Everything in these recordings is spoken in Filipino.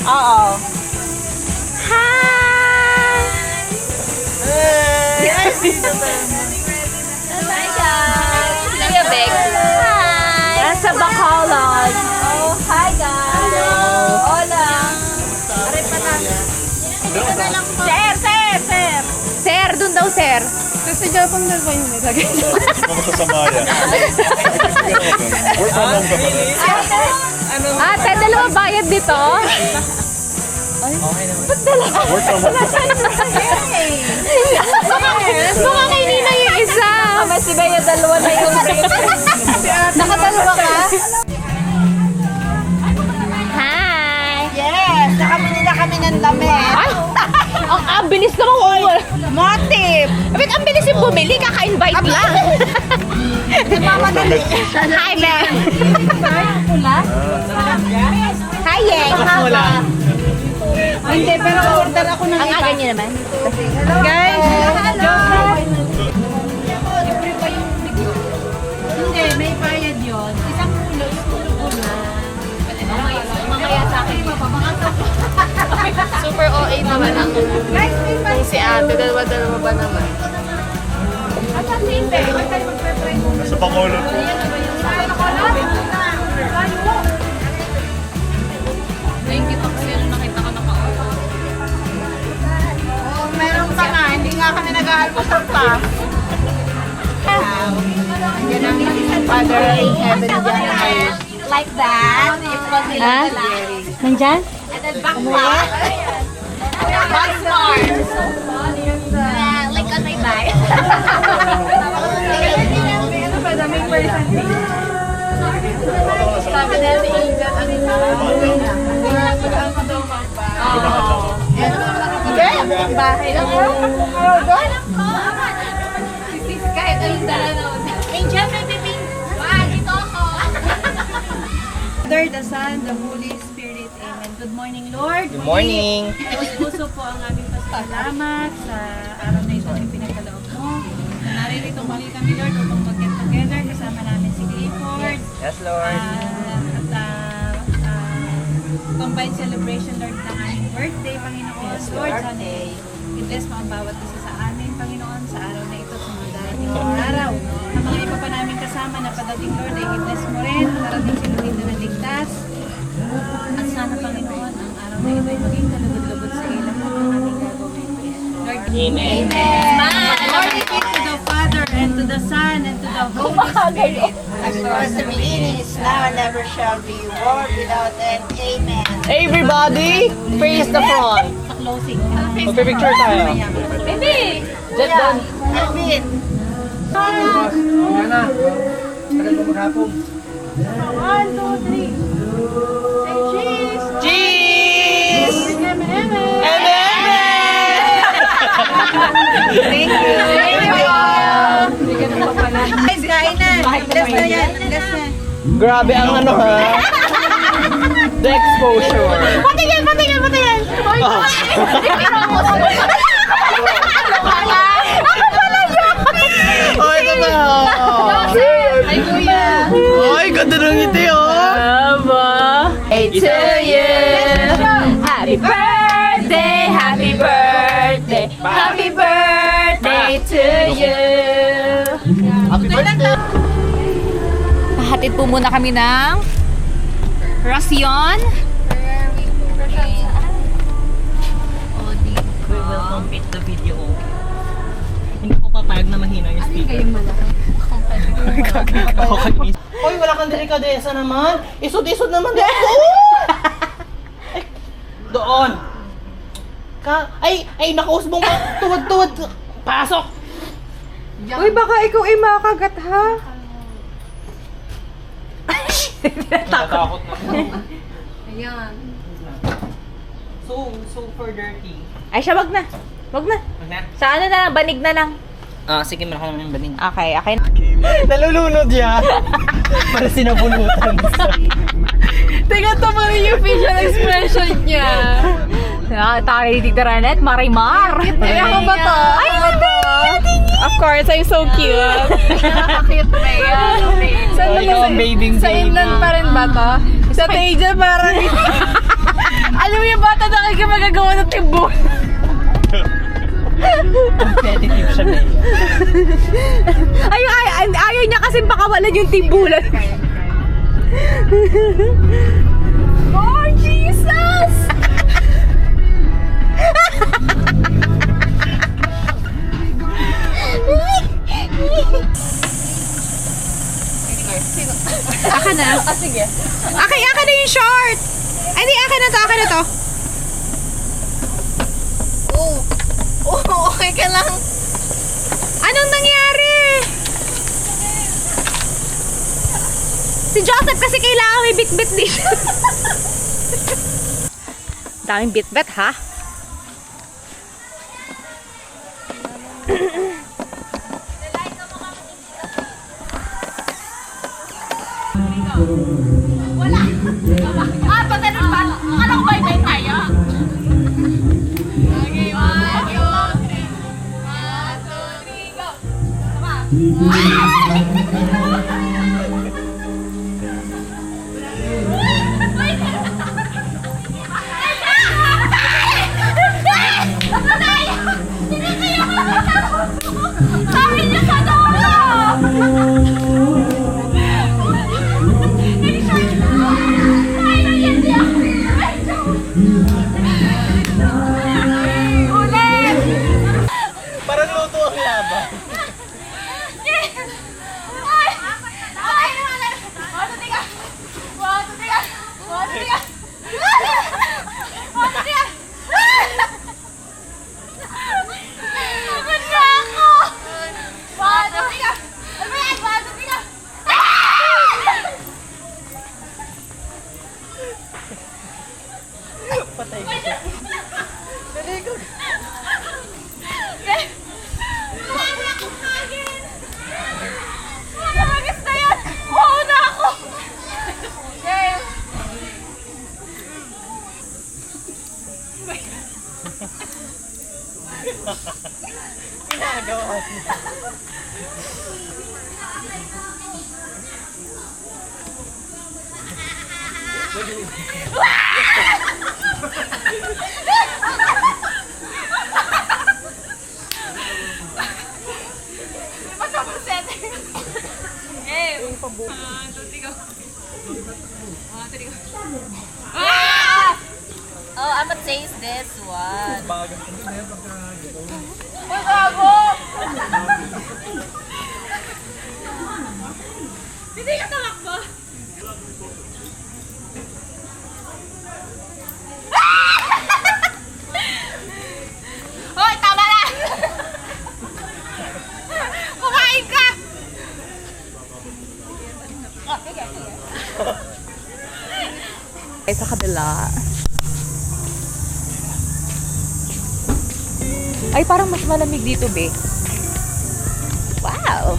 Oo. Hi! Hey! Hi guys! Kuya Bex. Hi! Nasa Bacolod. Oh, hi guys! Hello! Hola! Aray pa na. Sir! Sir, dun daw sir. Kasi Japang na ba yung nilagay? Ano sa Samaya? Work from home ka pala. Ate, dalawa bayad dito? Work from home ka pala. Baka kay Nina yung isa. Mas si Bea, dalawa na yung rate. Nakadalawa ka? Hi! Yes! Nakabili na kami ng damit. Ay! Ang bilis naman umul. Motive! Wait, ang bilis yung bumili. Kaka-invite lang. Nagmamadali. Hi, Ben. Pula? Hi, Yeng. Hindi, pero order ako ng Ang iba. aga niyo naman. Guys! Libre pa yung bigyo. Hindi, may bayad yun. Isang ulo, ulo. Mamaya sa akin. Super OA naman ang Guys, may bayad. si ate. Dalawa-dalawa ba naman? At ang hindi, huwag tayo magpe-try mo. Sa Bacolod. Thank you, kasi yung nakita ko naka-OA. Oh, meron pa nga. Hindi nga kami nag-aalmusal pa. Yan ang Father in Heaven dyan. Like that. Ha? Nandyan? And then bakla. Backmark. Like on my bike. Ano ba? Daming person. Sabi na si Ingat. Ano yung bahay lang. Kahit anong dala na. Angel, may bibing. Dito ako. Father, the Son, the Holy Spirit. Amen. Good morning, Lord. Good morning! Puso po ang aming pasalamat sa araw na ito yung pinagkaloob mo. Na naririto muli kami, Lord, upang mag-get together. Kasama namin si Clifford. Yes, Lord. Combined celebration, Lord, ng aming birthday, Panginoon. Lord, sana i-bless mo ang bawat isa sa amin, Panginoon, sa araw na ito, sa mga darating na araw. Ang mga iba pa namin kasama na padating, Lord, ay i-bless mo rin. Darating si Lord na naligtas. At sana, Panginoon, ang araw na ito ay maging kalugod-lugod sa ilang at ang aming gagawin. Lord, Amen. Lord, it is to the Father, and to the Son, and to the Holy Spirit. As was the beginning, is now, and ever shall be, world without end. Amen. Everybody, face the front. Sa closing. Magpipicture tayo. Baby! Jet down. Alvin. One, two, three. Say cheese! Cheese! M&M! Thank you. Guys, kain na! Last na yan! Last na! Grabe ang ano ha. The exposure. Patingin! Hoy, Oh, ito ba? Ay, kuya! Ay, ganda ng ngiti oh. Aba. Hey to you. Happy birthday, happy birthday, happy birthday to you. Happy birthday. Hatid po muna kami ng rasyon. We will complete the video. Hindi ko papayag na mahina yung speaker. Hoy, wala kang delikadesa naman. Isod-isod naman dito. Ay, doon. Ay, nakausbong ka. Tuwad. Pasok. Uy, baka ikaw ay makagat, ha? Natakot na. Ayan. So super dirty. Ay siya, wag na. Wag na. Sa ano na lang, banig na lang. Sige, malaki naman yung banig. Okay. Nalulunod yan. Para sinabunutan. Tingnan to pa rin yung facial expression niya. Tayo ni Tita Ranet, Marimar. Ay, ako ba to? Ay, hindi! Of course, I'm so cute. Nakakakit na yan. Ikaw ang baby. Sa inland pa rin ba to? Sa Teja parang Alam mo yung bata na kayo magagawa ng timbon. Competitive siya, Bea. Ayaw niya kasi pakawalan yung timbulan. Oh, Jesus! Aka na. Sige. Aka na yung short. Ay, di, aka na to. Okay ka lang. Anong nangyari? Si Joseph kasi kailangan may bit-bit dito. Daming bit-bit, ha? Patanon pa. Akala ko bye-bye tayo. Okay, 1, 2, 3. 1, 2, 3, go. Sabi niya sa dulo! Parang luto ang laban. Patay ka siya. Ginagawa niya. Oh, I'ma taste this one. Hindi ka tamakbo. Hoy, tama na! Kumain ka! Ay, sa kabila. Ay, parang mas malamig dito, be. Wow!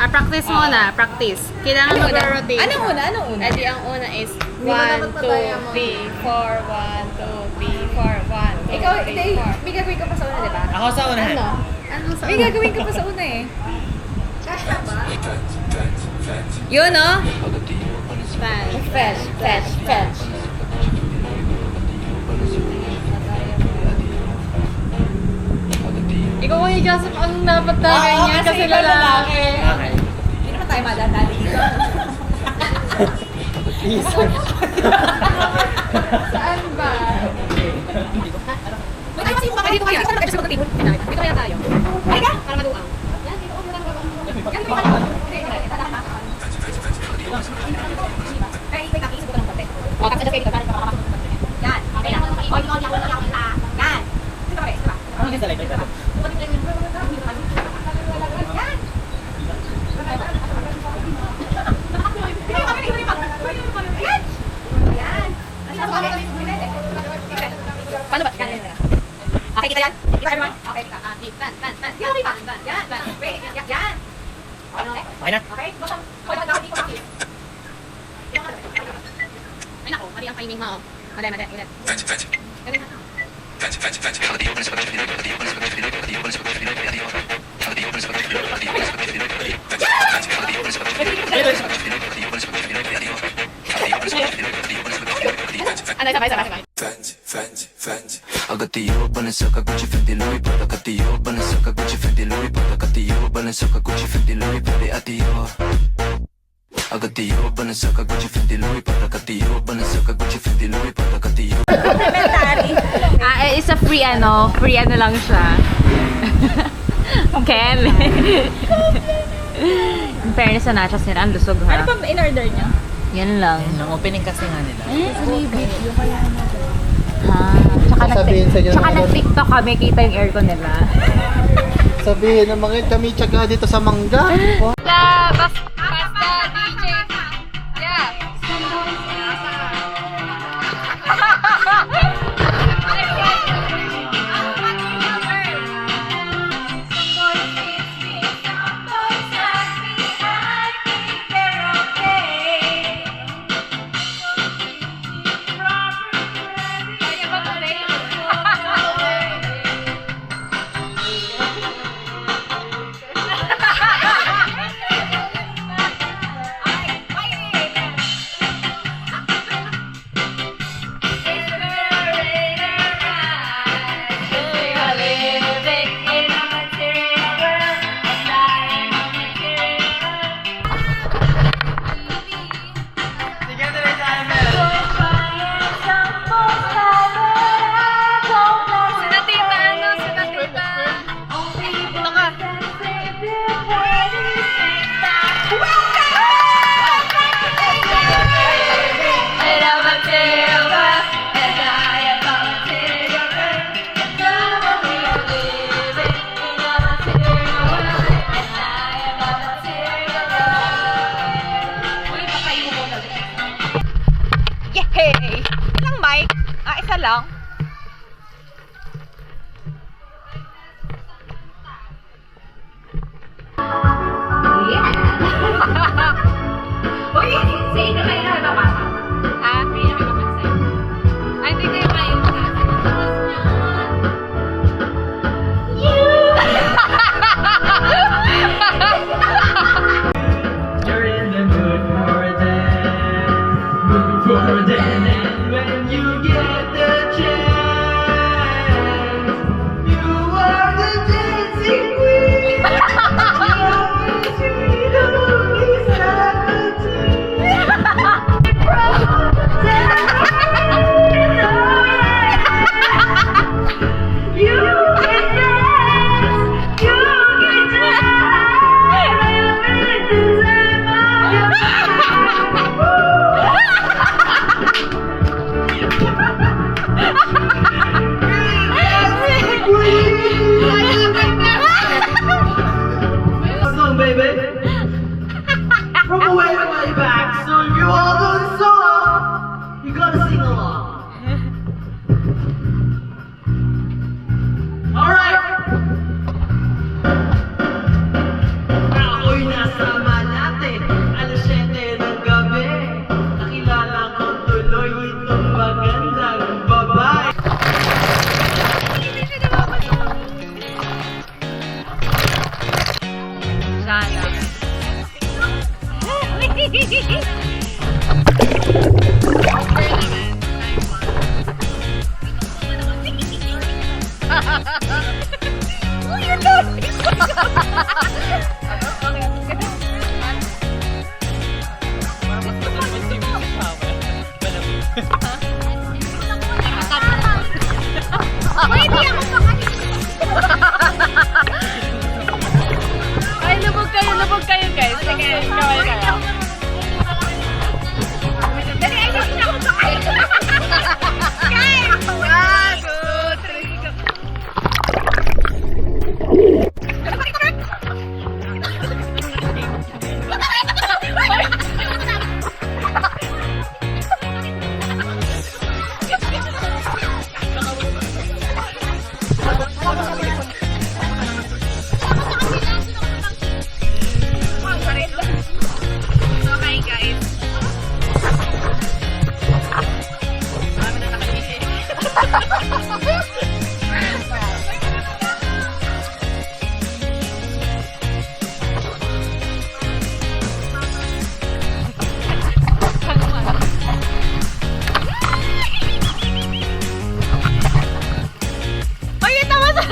Practice muna, practice. Kailangan mag-rotate. Anong una? Edi ang una is 1, 2, 3, 4, 1, 2, 3, 4, 1, 2, Ikaw, 3, hindi. 4. May gagawin ka pa sa una, di ba? Ako sa unahan. Ano sa May gagawin ka pa sa una eh. Yun, no? Fetch. Ikaw ko ni Joseph, anong dapat na ganyan kasi lalaki. Okay. Hindi naman tayo madadali dito. Saan ba? Dito kaya. Dito kaya tayo. Ay ka! Para maduang. Ay, wait, nakiisip ko ng konti. O, tapos na kayo dito. Yan. Okay na. O, yan. Dito kami. Diba? Ang isa lang ito. Paano ba? Okay, kita Kita yan. Kita everyone. Okay, kita. Ban. Yan, kita. Yan, ban. Wait, yan. Okay na? Okay, bottom. Dito ka. Ay nako, mali ang timing mo. Mali. Ulit. Galing na. Ano, sabay. I got the old Balenciaga Gucci Fendi Louis Prada. Got the old Balenciaga Gucci Fendi Louis Prada. Got the old Balenciaga Gucci Fendi Louis Prada. I got the old Balenciaga Gucci Fendi Louis Prada. Got the old Balenciaga Gucci Fendi Louis Prada. Got the old. It's a free ano lang siya. Ken. In fairness sa nachos nila, ang lusog ha. Ano pa in-order niya? Yan lang. Nung opening kasi nga nila. Tsaka nag-TikTok kami, kita yung aircon nila. Sabihin ng mga kami tsaga dito sa mangga. Basta DJ. Yeah. Yay! Ilang mic? Isa lang. Uy, sa inyo kayo na nabasa. Hindi na kayo mapansin. Ay, hindi kayo kayo You're in the mood for a dance. Mood for a dance. And when you get the chance, you are the dancing queen. Song, baby. From way back, so you all know the song. You gotta sing along. Alright. Ako'y nasa Malate, alas 7 ng gabi. Nakilala ko tuloy itong magandang babae. Ay, lubog kayo guys. Sige, kawal kayo. Dali, ay, hindi na ako sakay. Guys! 1, 2, 3. Ay, ito mo sa...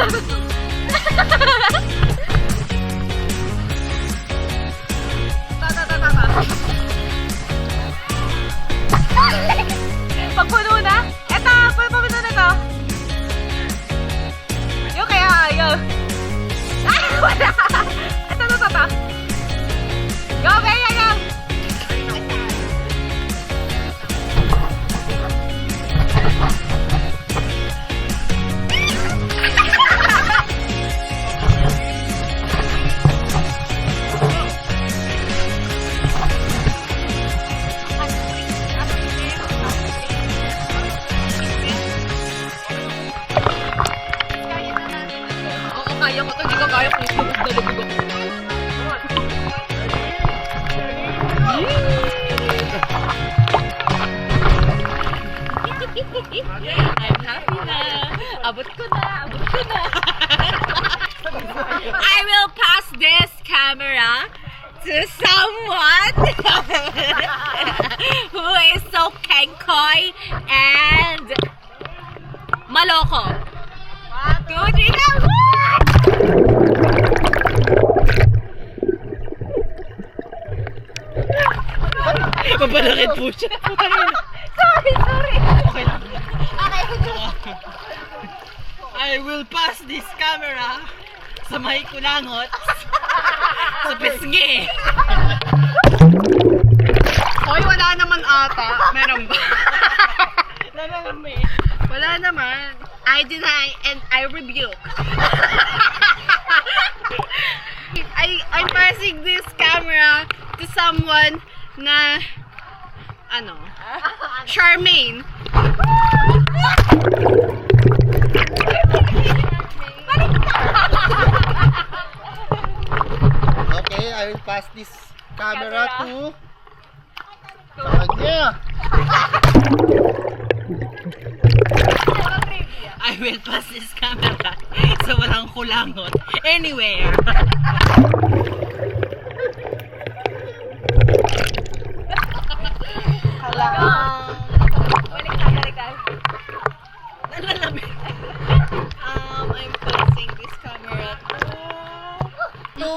Pagpuno na? Eto, puno na to. Yung kaya, yung. Ay, wala! Ito. Go, kaya, go! Oo, kaya ko to. Hindi ko kaya kung ito. Dalubog ako. I'm happy na. Abot ko na. I will pass this camera to someone who is so kenkoy and maloko. 1, 2, 3, go! Mabalakit po siya. Sorry. Okay lang. I will pass this camera sa may kulangot sa pisngi. Hoy, wala naman ata. Meron ba? Wala naman. I deny and I rebuke. I'm passing this camera to someone na Charmaine. Okay, I will pass this camera to... Kanya! I will pass this camera sa walang kulangot anywhere. Nalalamig. I'm passing this camera to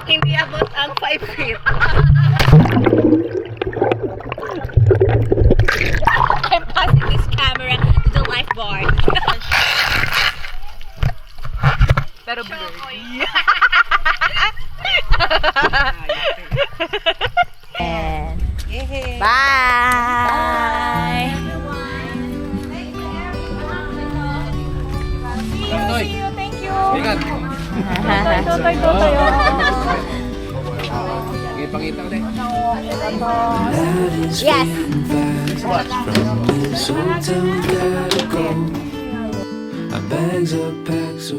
hindi abot ang 5 feet. I'm passing this camera to the lifeguard. Pero blurred. Bye! See you, thank you! Totoy. Yes! So tell me gotta go. Our bags are packed, so